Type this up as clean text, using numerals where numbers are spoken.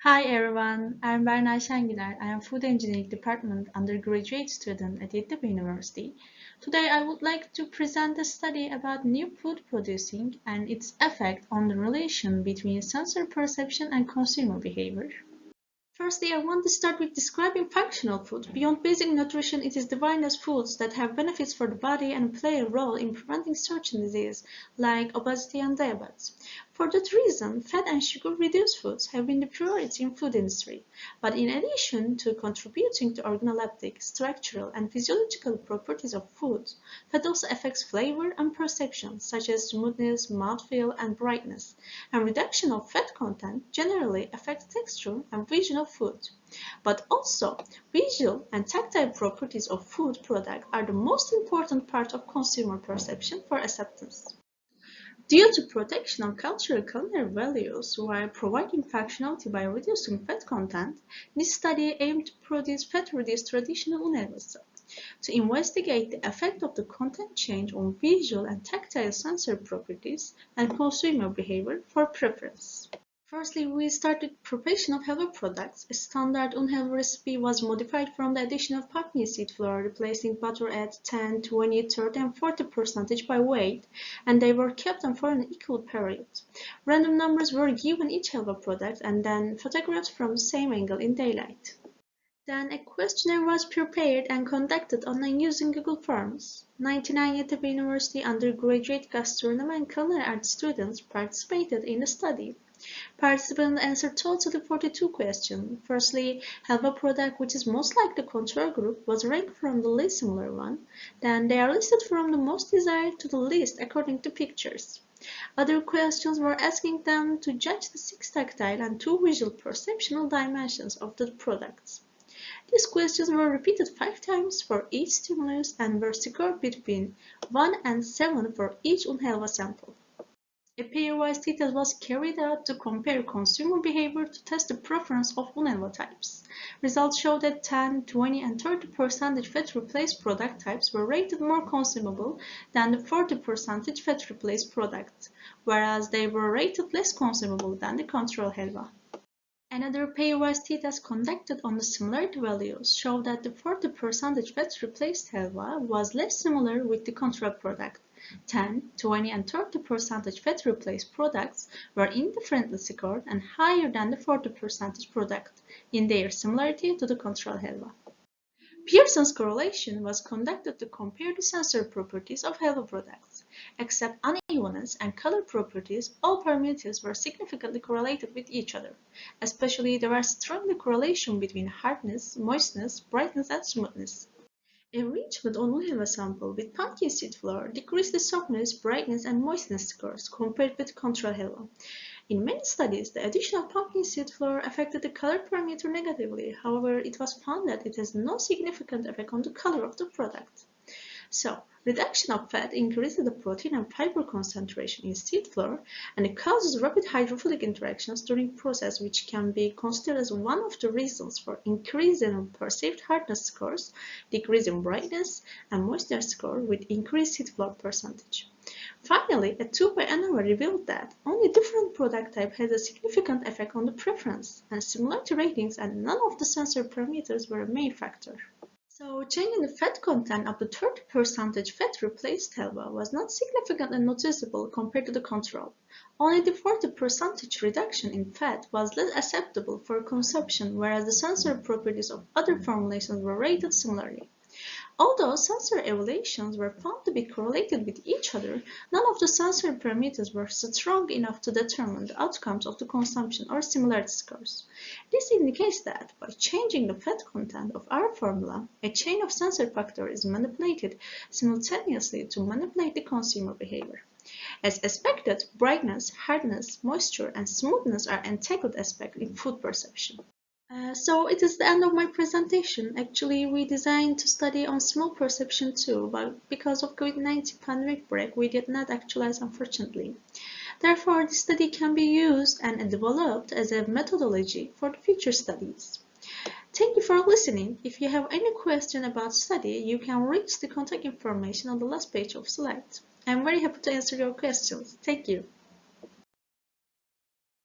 Hi everyone, I'm Berna Şengüler. I am Food Engineering Department undergraduate student at Yıldırım University. Today I would like to present a study about new food producing and its effect on the relation between sensor perception and consumer behavior. Firstly, I want to start with describing functional food. Beyond basic nutrition, it is defined as foods that have benefits for the body and play a role in preventing certain diseases like obesity and diabetes. For that reason, fat and sugar-reduced foods have been the priority in food industry. But in addition to contributing to organoleptic, structural, and physiological properties of food, fat also affects flavor and perception, such as smoothness, mouthfeel, and brightness. And reduction of fat content generally affects texture and vision of food. But also, visual and tactile properties of food products are the most important part of consumer perception for acceptance. Due to protection of cultural culinary values while providing functionality by reducing fat content, this study aimed to produce fat-reduced traditional unhelvası. To investigate the effect of the content change on visual and tactile sensory properties and consumer behavior for preference. Firstly, we started preparation of helva products. A standard unhelva recipe was modified from the addition of pumpkin seed flour, replacing butter at 10, 20, 30, and 40% by weight, and they were kept on for an equal period. Random numbers were given each helva product and then photographed from the same angle in daylight. Then a questionnaire was prepared and conducted online using Google Forms. 99 Yıldırım University undergraduate gastronomy and culinary arts students participated in the study. Participants answered totally 42 questions. Firstly, have a product which is most like the control group was ranked from the least similar one. Then they are listed from the most desired to the least according to pictures. Other questions were asking them to judge the 6 tactile and 2 visual perceptual dimensions of the products. These questions were repeated 5 times for each stimulus and were scored between 1 and 7 for each unhelva sample. A pairwise test was carried out to compare consumer behavior to test the preference of unhelva types. Results showed that 10, 20, and 30% fat-replaced product types were rated more consumable than the 40% fat-replaced products, whereas they were rated less consumable than the control helva. Another pairwise test conducted on the similarity values showed that the 40% fat-replaced helva was less similar with the control product. 10, 20, and 30% fat-replaced products were indifferently scored and higher than the 40% product in their similarity to the control helva. Pearson's correlation was conducted to compare the sensory properties of helva products. Except unevenness and color properties, all parameters were significantly correlated with each other. Especially, there was strong correlation between hardness, moistness, brightness, and smoothness. Enrichment on unhelva sample with pumpkin seed flour decreased the softness, brightness, and moistness scores compared with control helva. In many studies, the addition of pumpkin seed flour affected the color parameter negatively. However, it was found that it has no significant effect on the color of the product. So, reduction of fat increases the protein and fiber concentration in seed flour, and it causes rapid hydrophilic interactions during process, which can be considered as one of the reasons for increase in perceived hardness scores, decrease in brightness, and moisture score with increased seed flour percentage. Finally, a 2-way ANOVA revealed that only different product type has a significant effect on the preference, and similarity ratings and none of the sensory parameters were a main factor. So, changing the fat content of the 30% fat replaced helva was not significantly noticeable compared to the control. Only the 40% reduction in fat was less acceptable for consumption, whereas the sensory properties of other formulations were rated similarly. Although sensory evaluations were found to be correlated with each other, none of the sensory parameters were strong enough to determine the outcomes of the consumption or similarity scores. This indicates that by changing the fat content of our formula, a chain of sensory factors is manipulated simultaneously to manipulate the consumer behavior. As expected, brightness, hardness, moisture, and smoothness are entangled aspects in food perception. So it is the end of my presentation. Actually, we designed to study on smell perception too, but because of COVID-19 pandemic break, we did not actualize unfortunately. Therefore, this study can be used and developed as a methodology for the future studies. Thank you for listening. If you have any question about study, you can reach the contact information on the last page of slide. I'm very happy to answer your questions. Thank you.